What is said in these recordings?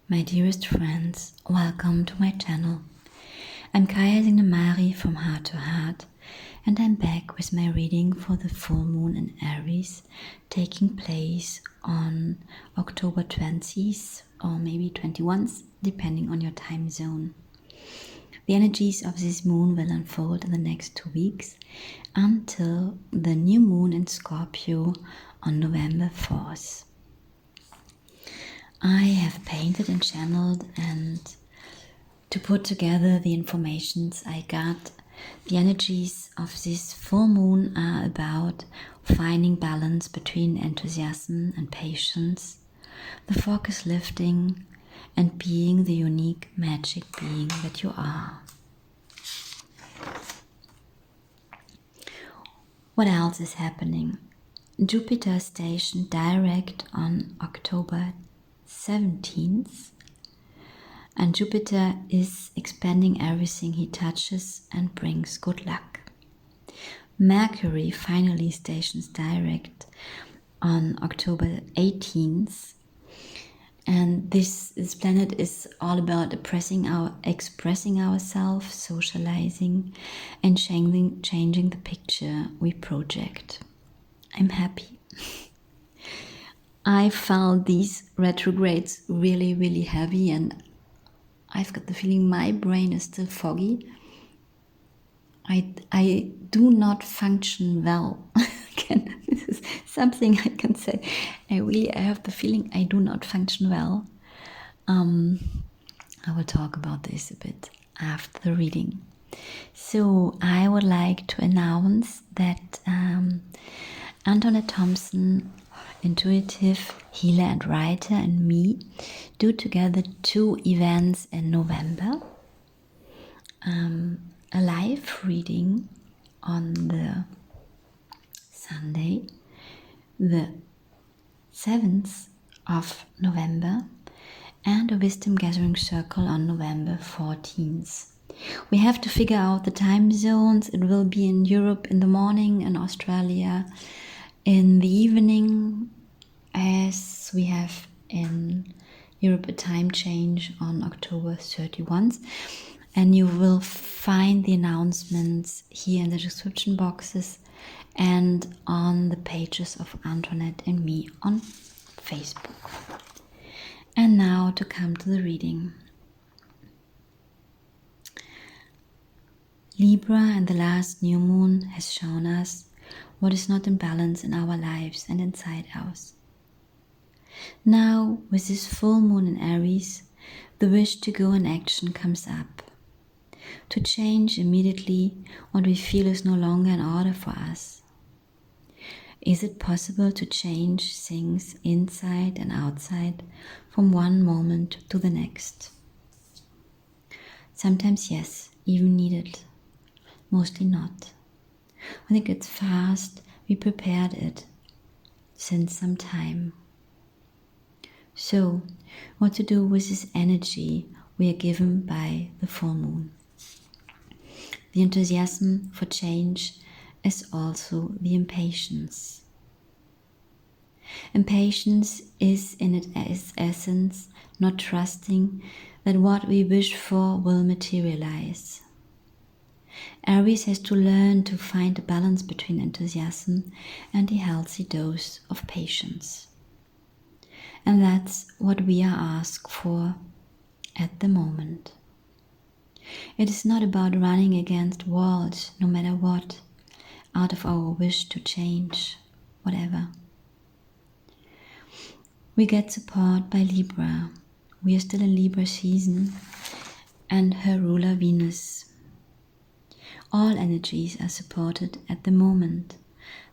My dearest friends, welcome to my channel. I'm Kaya Mari from Heart to Heart, and I'm back with my reading for the full moon in Aries, taking place on October 20th or maybe 21st, depending on your time zone. The energies of this moon will unfold in the next 2 weeks until the new moon in Scorpio on November 4th. I have painted and channeled and to put together the informations I got. The energies of this full moon are about finding balance between enthusiasm and patience, the focus lifting, and being the unique magic being that you are. What else is happening? Jupiter stationed direct on October 17th, and Jupiter is expanding everything he touches and brings good luck. Mercury finally stations direct on October 18th, and this planet is all about expressing ourselves, socializing, and changing the picture we project. I'm happy. I found these retrogrades really, really heavy, and I've got the feeling my brain is still foggy. I do not function well. This is something I can say. I have the feeling I do not function well. I will talk about this a bit after the reading. So I would like to announce that Antoinette Thompson, intuitive healer and writer, and me do together 2 events in November. A live reading on the Sunday, the 7th of November, and a wisdom gathering circle on November 14th. We have to figure out the time zones. It will be in Europe in the morning and Australia in the evening, as we have in Europe a time change on October 31st. And you will find the announcements here in the description boxes and on the pages of Antoinette and me on Facebook. And now to come to the reading. Libra and the last new moon has shown us what is not in balance in our lives and inside us. Now, with this full moon in Aries, the wish to go in action comes up. To change immediately what we feel is no longer in order for us. Is it possible to change things inside and outside from one moment to the next? Sometimes yes, even needed. Mostly not. When it gets fast, we prepared it since some time. So, what to do with this energy we are given by the full moon? The enthusiasm for change is also the impatience. Impatience is in its essence not trusting that what we wish for will materialize. Aries has to learn to find a balance between enthusiasm and a healthy dose of patience. And that's what we are asked for at the moment. It is not about running against walls, no matter what, out of our wish to change, whatever. We get support by Libra. We are still in Libra season and her ruler Venus. All energies are supported at the moment.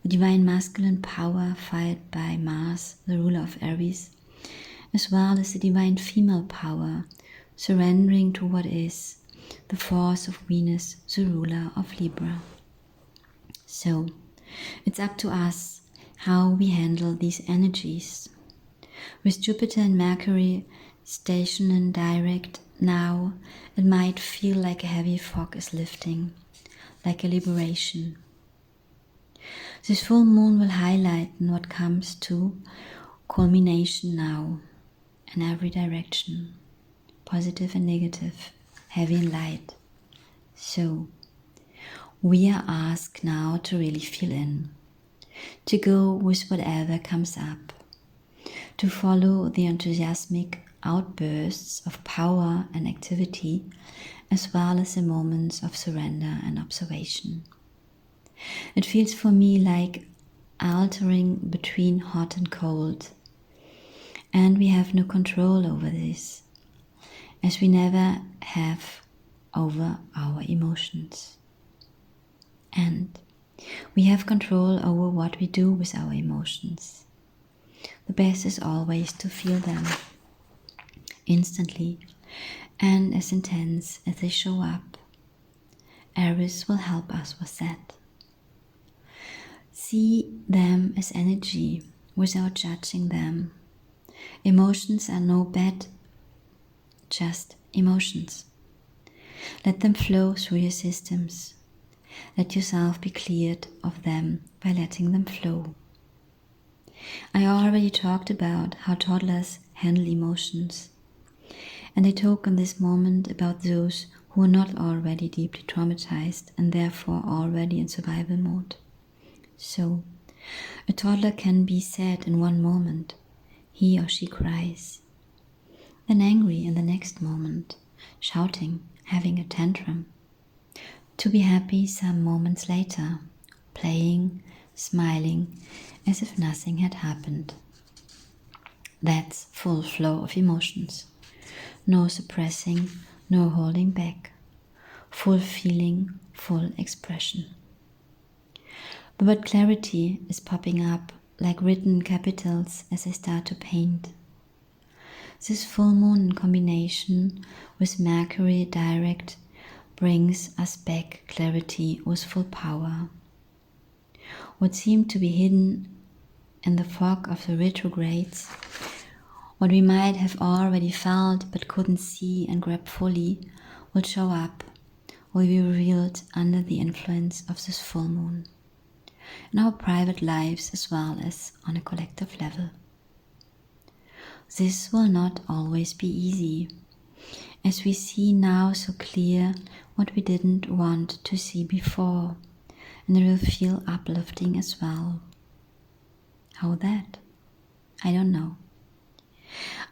The divine masculine power fired by Mars, the ruler of Aries, as well as the divine female power surrendering to what is, the force of Venus, the ruler of Libra. So, it's up to us how we handle these energies. With Jupiter and Mercury stationed in direct now, it might feel like a heavy fog is lifting, like a liberation. This full moon will highlight what comes to culmination now, in every direction, positive and negative, heavy and light. So we are asked now to really feel in, to go with whatever comes up, to follow the enthusiastic outbursts of power and activity, as well as the moments of surrender and observation. It feels for me like altering between hot and cold, and we have no control over this, as we never have over our emotions. And we have control over what we do with our emotions. The best is always to feel them instantly and as intense as they show up. Aries will help us with that. See them as energy without judging them. Emotions are no bad, just emotions. Let them flow through your systems. Let yourself be cleared of them by letting them flow. I already talked about how toddlers handle emotions, and I talk in this moment about those who are not already deeply traumatized and therefore already in survival mode. So, a toddler can be sad in one moment, he or she cries, then angry in the next moment, shouting, having a tantrum, to be happy some moments later, playing, smiling, as if nothing had happened. That's full flow of emotions. No suppressing, no holding back. Full feeling, full expression. The word clarity is popping up like written capitals as I start to paint. This full moon in combination with Mercury direct brings us back clarity with full power. What seemed to be hidden in the fog of the retrogrades, what we might have already felt but couldn't see and grab fully, will show up, will be revealed under the influence of this full moon, in our private lives as well as on a collective level. This will not always be easy, as we see now so clear what we didn't want to see before, and it will feel uplifting as well. How that? I don't know.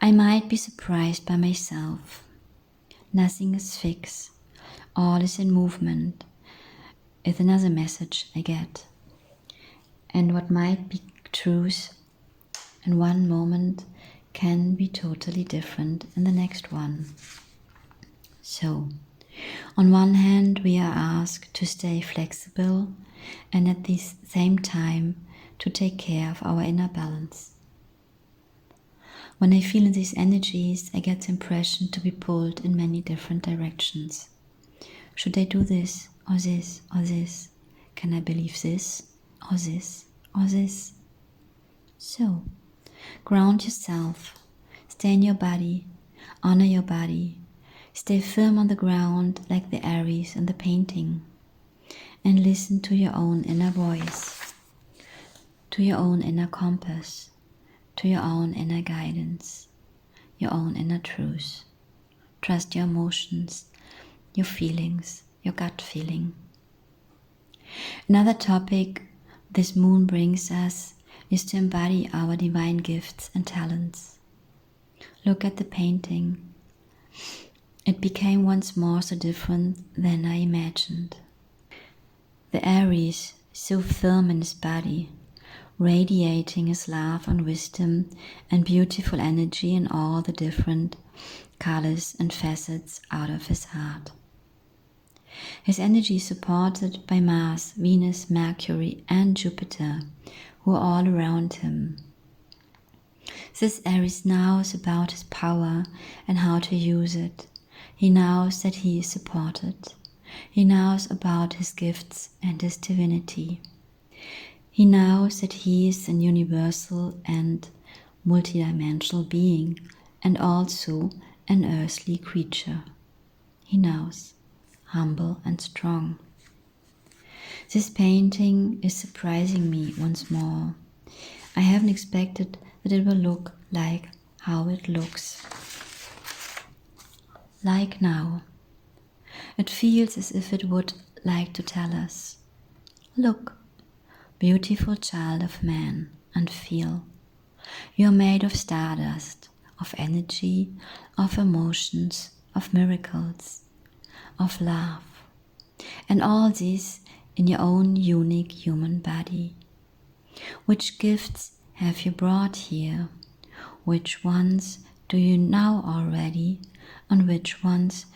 I might be surprised by myself. Nothing is fixed. All is in movement. It's another message I get. And what might be truth in one moment can be totally different in the next one. So, on one hand, we are asked to stay flexible and at the same time to take care of our inner balance. When I feel these energies, I get the impression to be pulled in many different directions. Should I do this, or this, or this? Can I believe this, or this, or this? So, ground yourself, stay in your body, honor your body, stay firm on the ground like the Aries in the painting, and listen to your own inner voice, to your own inner compass, to your own inner guidance, your own inner truth. Trust your emotions, your feelings, your gut feeling. Another topic this moon brings us is to embody our divine gifts and talents. Look at the painting. It became once more so different than I imagined. The Aries, so firm in his body, radiating his love and wisdom and beautiful energy in all the different colors and facets out of his heart. His energy is supported by Mars, Venus, Mercury and Jupiter, who are all around him. This Aries knows about his power and how to use it. He knows that he is supported. He knows about his gifts and his divinity. He knows that he is an universal and multidimensional being and also an earthly creature. He knows, humble and strong. This painting is surprising me once more. I haven't expected that it will look like how it looks. Like now. It feels as if it would like to tell us, look, beautiful child of man, and feel. You are made of stardust, of energy, of emotions, of miracles, of love. And all this in your own unique human body. Which gifts have you brought here? Which ones do you know already? And which ones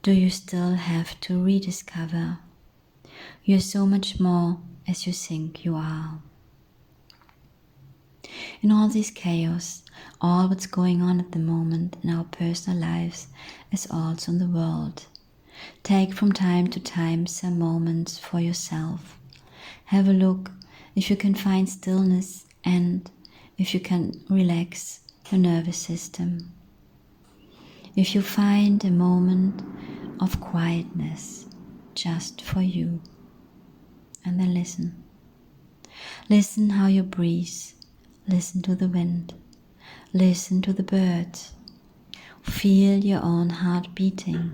do you still have to rediscover? You're so much more as you think you are. In all this chaos, all what's going on at the moment in our personal lives as also in the world, take from time to time some moments for yourself. Have a look if you can find stillness and if you can relax your nervous system. If you find a moment of quietness just for you. And then listen. Listen how you breathe. Listen to the wind. Listen to the birds. Feel your own heart beating.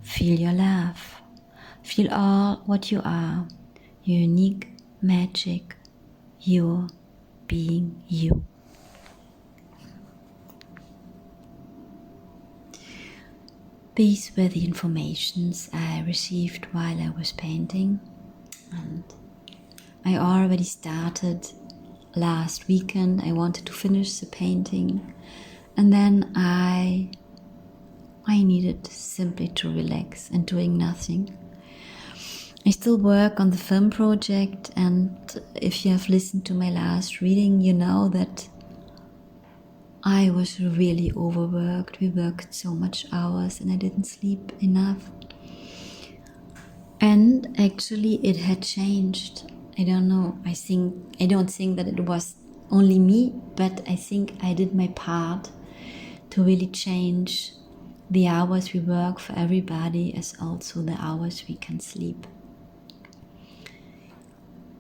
Feel your laugh. Feel all what you are. Your unique magic. Your being you. These were the informations I received while I was painting, and I already started last weekend. I wanted to finish the painting, and then I needed simply to relax and doing nothing. I still work on the film project, and if you have listened to my last reading, you know that I was really overworked. We worked so much hours and I didn't sleep enough. And actually it had changed. I don't know. I don't think that it was only me, but I think I did my part to really change the hours we work for everybody as also the hours we can sleep.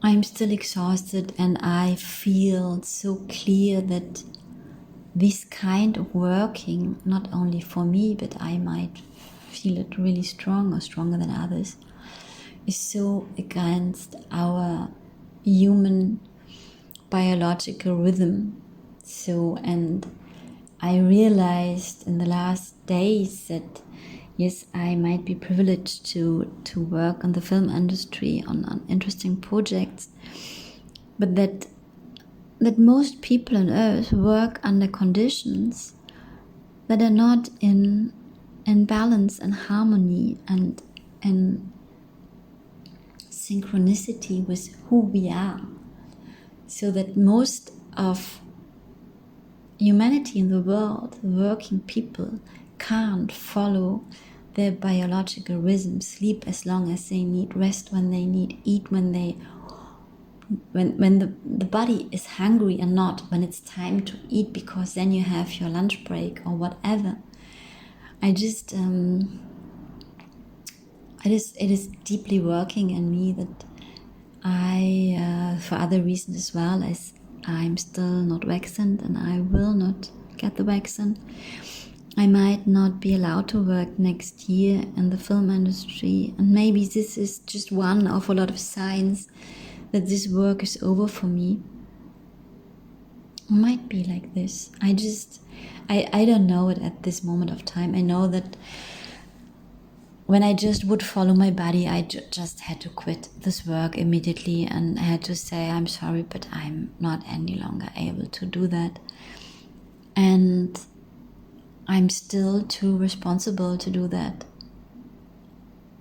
I'm still exhausted and I feel so clear that this kind of working, not only for me, but I might feel it really strong or stronger than others, is so against our human biological rhythm. And I realized in the last days that yes, I might be privileged to work on the film industry on interesting projects, but that most people on earth work under conditions that are not in balance and harmony and in synchronicity with who we are. So that most of humanity in the world, working people, can't follow their biological rhythm, sleep as long as they need, rest when they need, eat when the body is hungry and not when it's time to eat, because then you have your lunch break or whatever. It is deeply working in me that I, for other reasons as well, as I'm still not vaccinated and I will not get the vaccine, I might not be allowed to work next year in the film industry. And maybe this is just one of a lot of signs that this work is over for me. It might be like this. I don't know it at this moment of time. I know that when I just would follow my body, I just had to quit this work immediately, and I had to say, I'm sorry, but I'm not any longer able to do that. And I'm still too responsible to do that.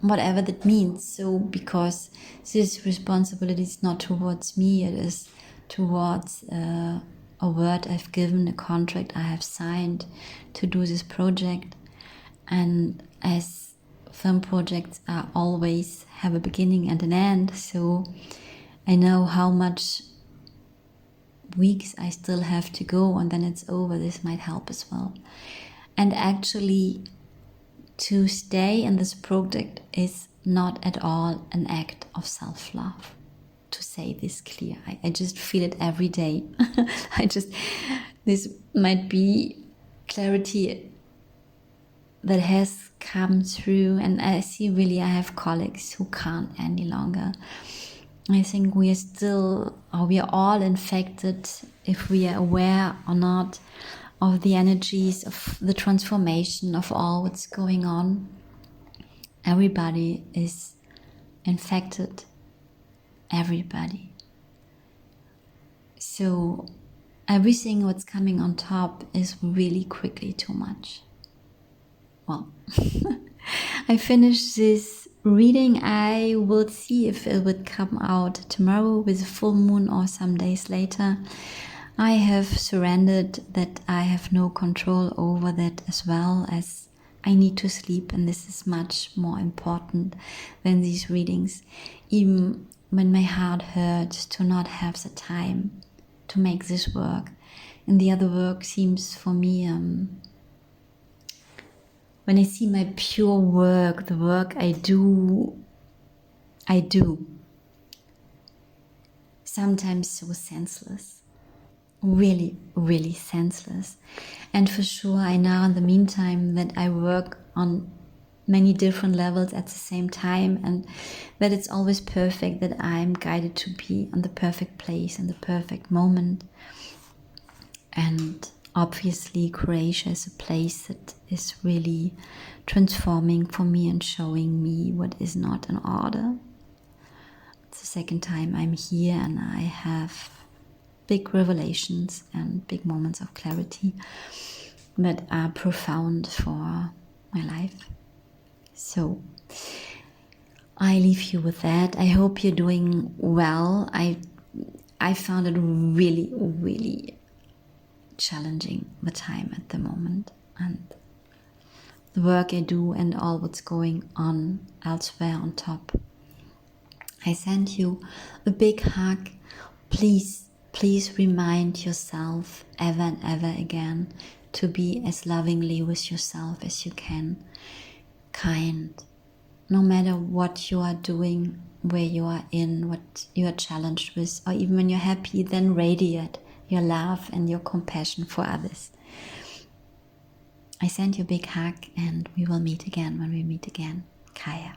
Whatever that means. So, because this responsibility is not towards me, it is towards a word I've given, a contract I have signed to do this project. And as film projects are always have a beginning and an end, so I know how much weeks I still have to go, and then it's over. This might help as well. And actually, to stay in this project is not at all an act of self-love, to say this clear. I just feel it every day. This might be clarity that has come through. And I see really I have colleagues who can't any longer. I think we are still, or we are all infected, if we are aware or not, of the energies of the transformation of all what's going on. Everybody is infected. Everybody. So everything what's coming on top is really quickly too much. Well, I finished this reading. I will see if it would come out tomorrow with a full moon or some days later. I have surrendered that I have no control over that, as well as I need to sleep, and this is much more important than these readings. Even when my heart hurts to not have the time to make this work, and the other work seems for me, when I see my pure work, the work I do sometimes so senseless. Really, really senseless. And for sure, I know in the meantime that I work on many different levels at the same time, and that it's always perfect, that I'm guided to be on the perfect place in the perfect moment. And obviously, Croatia is a place that is really transforming for me and showing me what is not in order. It's the second time I'm here, and I have big revelations and big moments of clarity that are profound for my life. So I leave you with that. I hope you're doing well. I found it really, really challenging, the time at the moment, and the work I do and all what's going on elsewhere on top. I send you a big hug. Please remind yourself ever and ever again to be as lovingly with yourself as you can. Kind. No matter what you are doing, where you are in, what you are challenged with, or even when you're happy, then radiate your love and your compassion for others. I send you a big hug, and we will meet again when we meet again. Kaya.